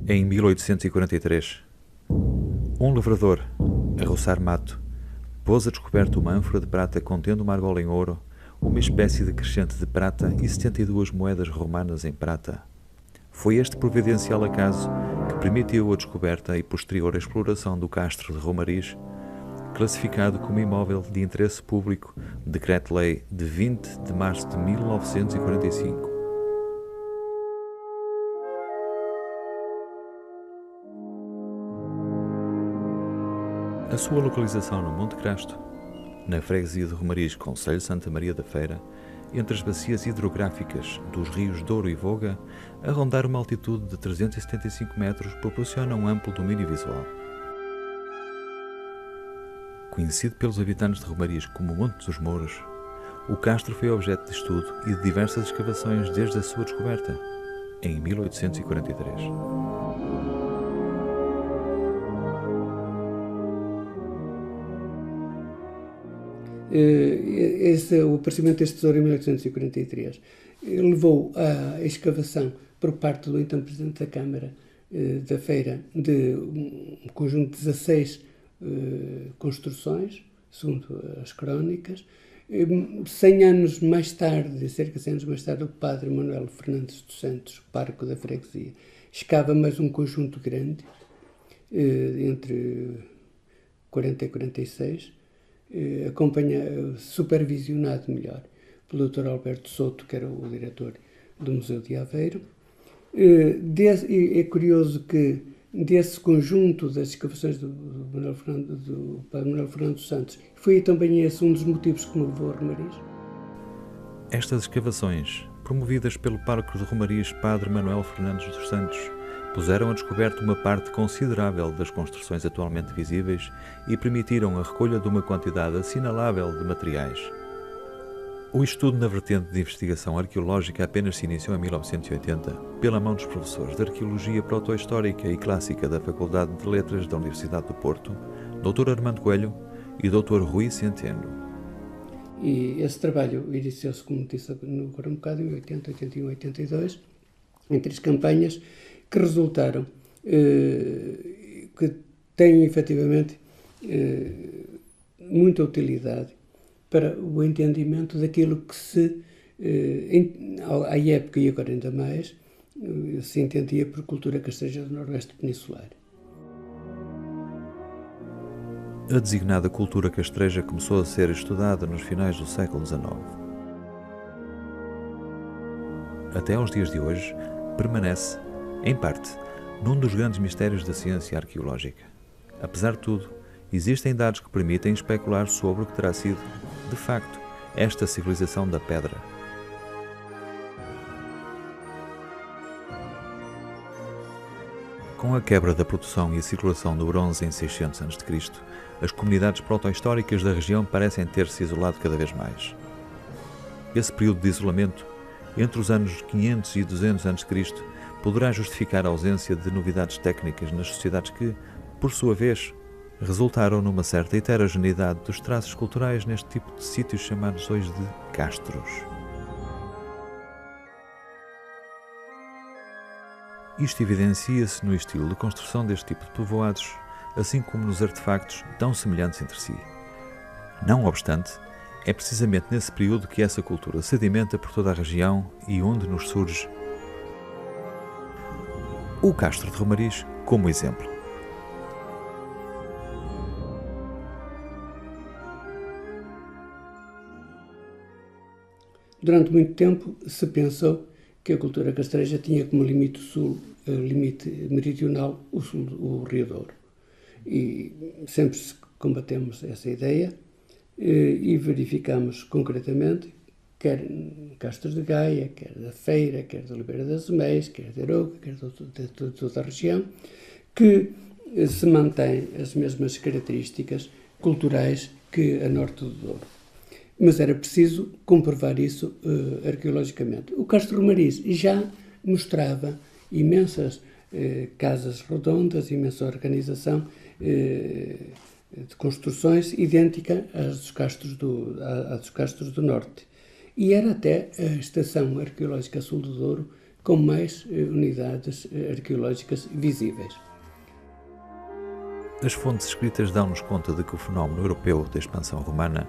Em 1843, um lavrador, a roçar mato, pôs a descoberto uma ânfora de prata contendo uma argola em ouro, uma espécie de crescente de prata e 72 moedas romanas em prata. Foi este providencial acaso que permitiu a descoberta e posterior exploração do castro de Romariz, classificado como imóvel de interesse público, Decreto-Lei de 20 de março de 1945. A sua localização no Monte Crasto, na freguesia de Romariz, concelho de Santa Maria da Feira, entre as bacias hidrográficas dos rios Douro e Voga, a rondar uma altitude de 375 metros, proporciona um amplo domínio visual. Conhecido pelos habitantes de Romariz como Monte dos Mouros, o castro foi objeto de estudo e de diversas escavações desde a sua descoberta, em 1843. O aparecimento deste tesouro em 1843 levou à escavação por parte do então Presidente da Câmara da Feira de um conjunto de 16 construções, segundo as crónicas. 100 anos mais tarde, cerca de 100 anos mais tarde, o padre Manuel Fernandes dos Santos, pároco da freguesia, escava mais um conjunto grande, entre 40 e 46, supervisionado melhor pelo Dr. Alberto Souto, que era o diretor do Museu de Aveiro. É curioso que desse conjunto das escavações do Padre Manuel Fernando dos Santos, foi também esse um dos motivos que me levou a Romariz. Estas escavações, promovidas pelo pároco de Romariz, Padre Manuel Fernandes dos Santos, puseram a descoberto uma parte considerável das construções atualmente visíveis e permitiram a recolha de uma quantidade assinalável de materiais. O estudo na vertente de investigação arqueológica apenas se iniciou em 1980, pela mão dos professores de Arqueologia Protohistórica e Clássica da Faculdade de Letras da Universidade do Porto, Dr. Armando Coelho e Dr. Rui Centeno. E esse trabalho iniciou-se, como disse agora um bocado, em 80, 81, 82, em 3 campanhas que resultaram, que têm efetivamente muita utilidade para o entendimento daquilo que à época e agora ainda mais, se entendia por cultura castreja do Noroeste Peninsular. A designada cultura castreja começou a ser estudada nos finais do século XIX. Até aos dias de hoje, permanece, em parte, num dos grandes mistérios da ciência arqueológica. Apesar de tudo, existem dados que permitem especular sobre o que terá sido, de facto, esta civilização da pedra. Com a quebra da produção e a circulação do bronze em 600 a.C., as comunidades proto-históricas da região parecem ter-se isolado cada vez mais. Esse período de isolamento, entre os anos 500 e 200 a.C., poderá justificar a ausência de novidades técnicas nas sociedades que, por sua vez, resultaram numa certa heterogeneidade dos traços culturais neste tipo de sítios chamados hoje de castros. Isto evidencia-se no estilo de construção deste tipo de povoados, assim como nos artefactos tão semelhantes entre si. Não obstante, é precisamente nesse período que essa cultura sedimenta por toda a região e onde nos surge o Castro de Romariz como exemplo. Durante muito tempo se pensou que a cultura castreja tinha como limite sul, limite meridional, o Rio Douro. E sempre combatemos essa ideia e verificamos concretamente, quer em Castros de Gaia, quer da Feira, quer de Oliveira das Meias, quer de Arouca, quer de toda a região, que se mantém as mesmas características culturais que a norte do Douro. Mas era preciso comprovar isso arqueologicamente. O Castro Romariz já mostrava imensas casas redondas, imensa organização de construções idêntica às dos castros do norte. E era até a Estação Arqueológica Sul do Douro com mais unidades arqueológicas visíveis. As fontes escritas dão-nos conta de que o fenómeno europeu da expansão romana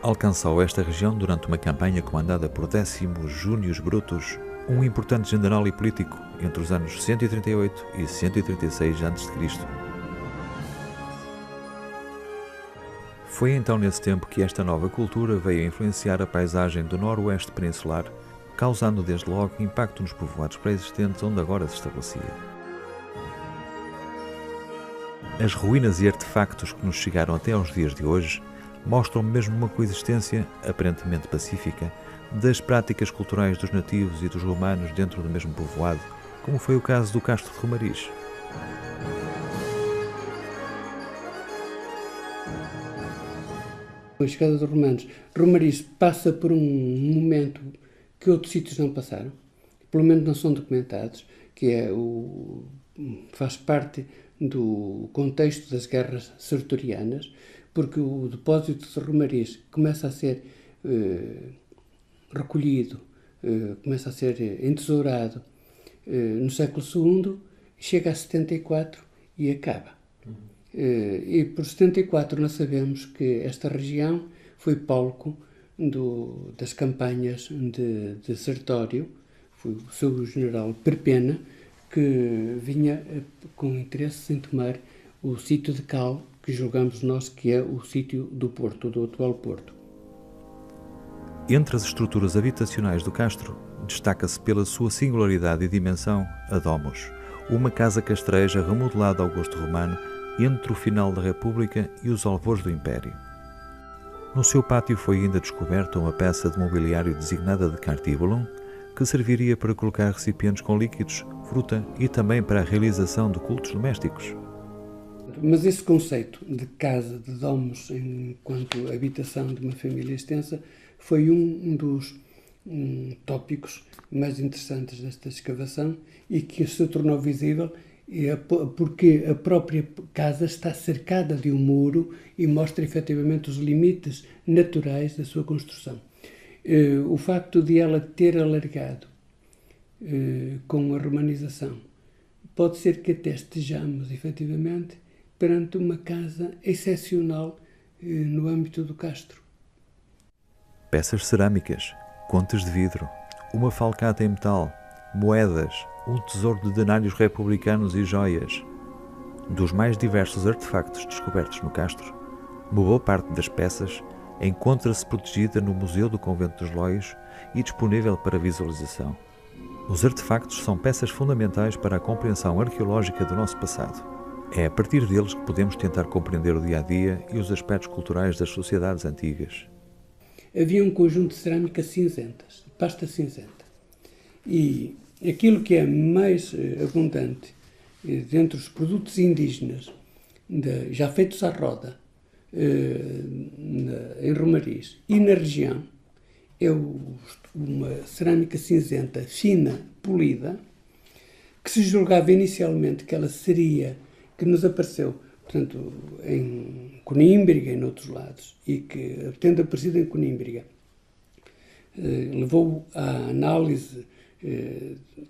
alcançou esta região durante uma campanha comandada por Décimo Június Brutus, um importante general e político entre os anos 138 e 136 a.C. Foi então nesse tempo que esta nova cultura veio a influenciar a paisagem do noroeste peninsular, causando desde logo impacto nos povoados pré-existentes onde agora se estabelecia. As ruínas e artefactos que nos chegaram até aos dias de hoje mostram mesmo uma coexistência, aparentemente pacífica, das práticas culturais dos nativos e dos romanos dentro do mesmo povoado, como foi o caso do Castro de Romariz. Com a chegada dos romanos, Romariz passa por um momento que outros sítios não passaram, pelo menos não são documentados, que faz parte do contexto das guerras sertorianas, porque o depósito de Romariz começa a ser recolhido, começa a ser entesourado no século II, chega a 74 e acaba. E por 74 nós sabemos que esta região foi palco das campanhas de Sertório, foi o seu general Perpena, que vinha com interesse em tomar o sítio de Cal, que julgamos nós que é o sítio do Porto, do atual Porto. Entre as estruturas habitacionais do Castro, destaca-se pela sua singularidade e dimensão a Domus, uma casa castreja remodelada ao gosto romano entre o final da República e os alvores do Império. No seu pátio foi ainda descoberta uma peça de mobiliário designada de cartibulum, que serviria para colocar recipientes com líquidos, fruta e também para a realização de cultos domésticos. Mas esse conceito de casa, de domus, enquanto habitação de uma família extensa, foi um dos tópicos mais interessantes desta escavação e que se tornou visível porque a própria casa está cercada de um muro e mostra efetivamente os limites naturais da sua construção. O facto de ela ter alargado com a romanização pode ser que até estejamos efetivamente perante uma casa excepcional no âmbito do Castro. Peças cerâmicas, contas de vidro, uma falcata em metal, moedas, um tesouro de denários republicanos e joias. Dos mais diversos artefactos descobertos no Castro, uma boa parte das peças encontra-se protegida no Museu do Convento dos Loios e disponível para visualização. Os artefactos são peças fundamentais para a compreensão arqueológica do nosso passado. É a partir deles que podemos tentar compreender o dia-a-dia e os aspectos culturais das sociedades antigas. Havia um conjunto de cerâmicas cinzentas, de pasta cinzenta. E aquilo que é mais abundante dentre os produtos indígenas, já feitos à roda, em Romariz e na região, é uma cerâmica cinzenta fina, polida, que se julgava inicialmente que ela seria, que nos apareceu, portanto, em Conímbriga e noutros lados, e que, tendo aparecido em Conímbriga, levou à análise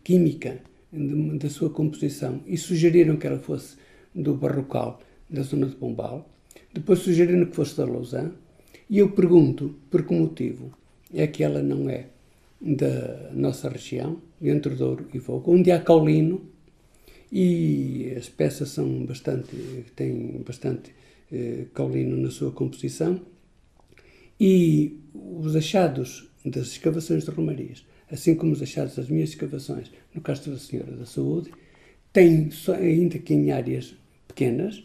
química da sua composição e sugeriram que ela fosse do Barrocal, da zona de Pombal. Depois sugeriram que fosse da Lausanne, e eu pergunto por que motivo é que ela não é da nossa região, entre Douro e Voga, onde há caolino, e as peças têm bastante caolino na sua composição, e os achados das escavações de Romariz, assim como os achados das minhas escavações no Castro da Senhora da Saúde, têm, ainda que em áreas pequenas,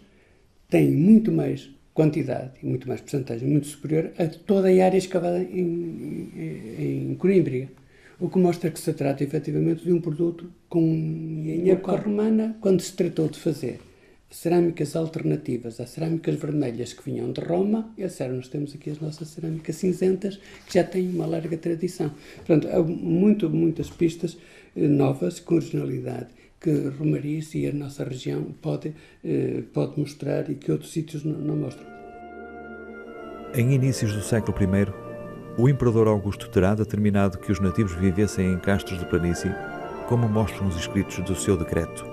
têm muito mais quantidade e muito mais percentagem, muito superior a toda a área escavada em Conímbriga. O que mostra que se trata efetivamente de um produto em época romana, quando se tratou de fazer cerâmicas alternativas às cerâmicas vermelhas que vinham de Roma, eles disseram, nós temos aqui as nossas cerâmicas cinzentas, que já têm uma larga tradição. Portanto, há muitas pistas novas, com originalidade, que Romariz e a nossa região pode mostrar e que outros sítios não mostram. Em inícios do século I, o imperador Augusto terá determinado que os nativos vivessem em castros de planície, como mostram os escritos do seu decreto.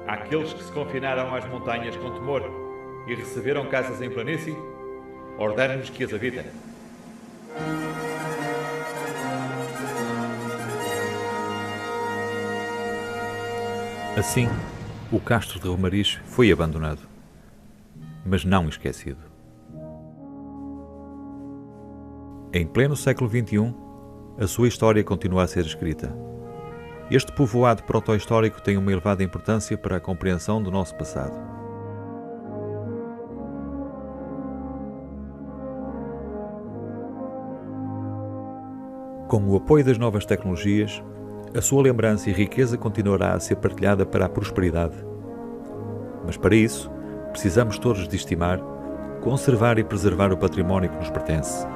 Àqueles que se confinaram às montanhas com temor e receberam casas em planície, ordeno-lhes que as habitem. Assim, o castro de Romariz foi abandonado, mas não esquecido. Em pleno século XXI, a sua história continua a ser escrita. Este povoado proto-histórico tem uma elevada importância para a compreensão do nosso passado. Com o apoio das novas tecnologias, a sua lembrança e riqueza continuará a ser partilhada para a prosperidade. Mas para isso, precisamos todos de estimar, conservar e preservar o património que nos pertence.